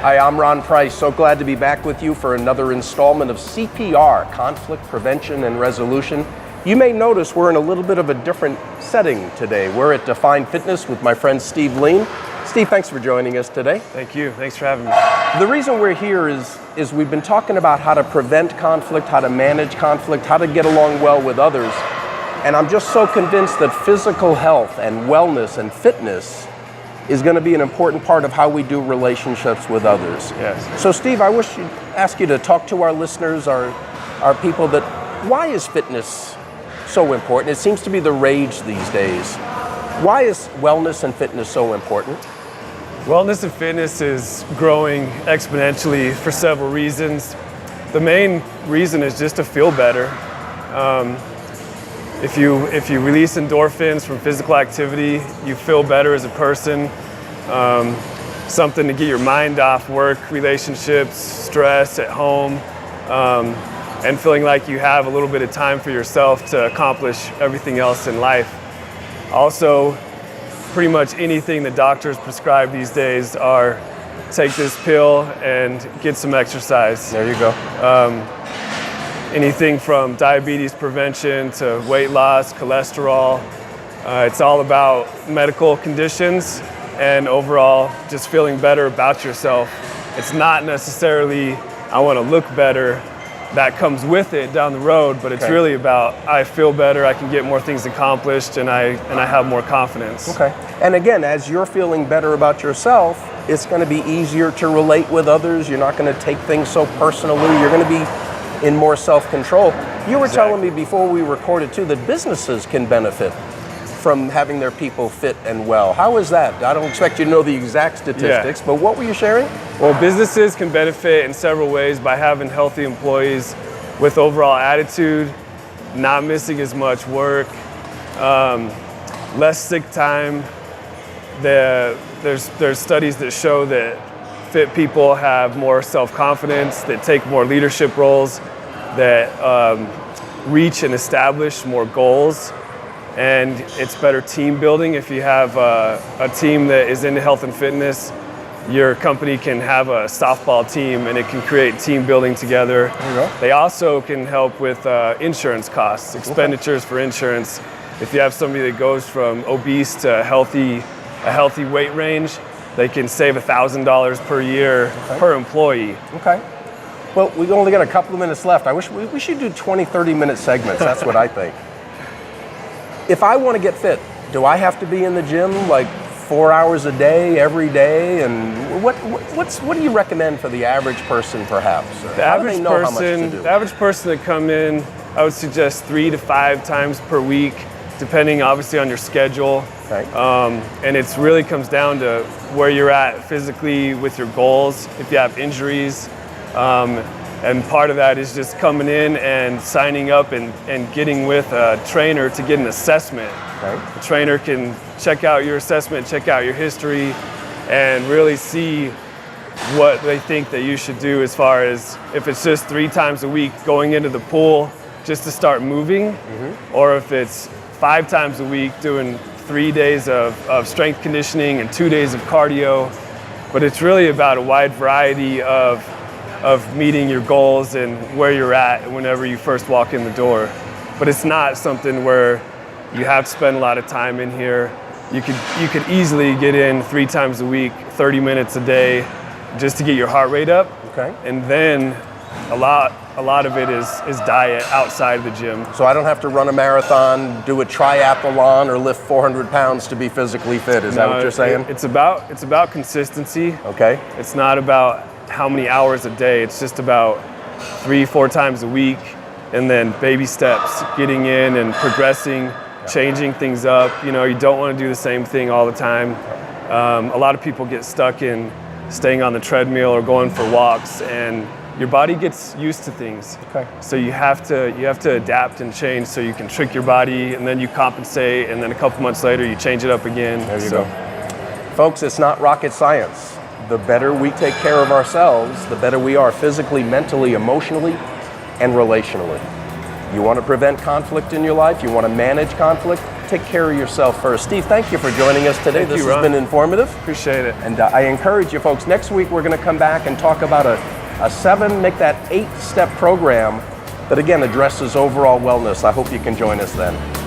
Hi, I'm Ron Price. So glad to be back with you for another installment of CPR, Conflict Prevention and Resolution. You may notice we're in a little bit of a different setting today. We're at Define Fitness with my friend Steve Lien. Steve, thanks for joining us today. Thank you. Thanks for having me. The reason we're here is we've been talking about how to prevent conflict, how to manage conflict, how to get along well with others. And I'm just so convinced that physical health and wellness and fitness is going to be an important part of how we do relationships with others. Yes. So Steve, I wish to ask you to talk to our listeners, our people, that why is fitness so important? It seems to be the rage these days. Why is wellness and fitness so important? Wellness and fitness is growing exponentially for several reasons. The main reason is just to feel better. If you release endorphins from physical activity, you feel better as a person. Something to get your mind off work, relationships, stress at home, and feeling like you have a little bit of time for yourself to accomplish everything else in life. Also, pretty much anything that doctors prescribe these days are take this pill and get some exercise. There you go. Anything from diabetes prevention to weight loss, cholesterol. It's all about medical conditions and overall just feeling better about yourself. It's not necessarily, I want to look better. That comes with it down the road, but it's really about, I feel better, I can get more things accomplished, and I have more confidence. Okay. And again, as you're feeling better about yourself, it's going to be easier to relate with others. You're not going to take things so personally. You're going to be in more self-control. You were telling me before we recorded too that businesses can benefit from having their people fit and well. How is that? I don't expect you to know the exact statistics, but what were you sharing? Well, businesses can benefit in several ways by having healthy employees with overall attitude, not missing as much work, less sick time. There's studies that show that fit people have more self-confidence, that take more leadership roles, that reach and establish more goals. And it's better team building. If you have a team that is into health and fitness, your company can have a softball team and it can create team building together. There you go. They also can help with insurance costs, expenditures for insurance. If you have somebody that goes from obese to a healthy weight range, they can save $1,000 per year per employee. Okay. Well, we've only got a couple of minutes left. I wish we should do 20, 30-minute segments. That's what I think. If I want to get fit, do I have to be in the gym like 4 hours a day, every day? And what do you recommend for the average person, perhaps? The average person that come in, I would suggest 3 to 5 times per week, depending obviously on your schedule. Okay. And it really comes down to where you're at physically with your goals, if you have injuries. And part of that is just coming in and signing up and getting with a trainer to get an assessment. Okay. The trainer can check out your assessment, check out your history, and really see what they think that you should do as far as if it's just 3 times a week going into the pool just to start moving, or if it's 5 times a week doing 3 days of strength conditioning and 2 days of cardio. But it's really about a wide variety of meeting your goals and where you're at whenever you first walk in the door. But it's not something where you have to spend a lot of time in here. You could easily get in 3 times a week, 30 minutes a day, just to get your heart rate up. Okay. And then a lot of it is diet outside of the gym. So I don't have to run a marathon, do a triathlon, or lift 400 pounds to be physically fit. Is that what you're saying? It's about consistency. Okay. It's not about how many hours a day. It's just about 3-4 times a week, and then baby steps, getting in and progressing, changing things up. You know, you don't want to do the same thing all the time. A lot of people get stuck in staying on the treadmill or going for walks, and your body gets used to things. Okay. So you have to adapt and change so you can trick your body, and then you compensate, and then a couple months later you change it up again. There you go. Folks, it's not rocket science. The better we take care of ourselves, the better we are physically, mentally, emotionally, and relationally. You want to prevent conflict in your life, you want to manage conflict, take care of yourself first. Steve, thank you for joining us today. Thank This you, has Ron. been informative. Appreciate it. And I encourage you folks, next week we're going to come back and talk about a 7, make that 8-step program that again addresses overall wellness. I hope you can join us then.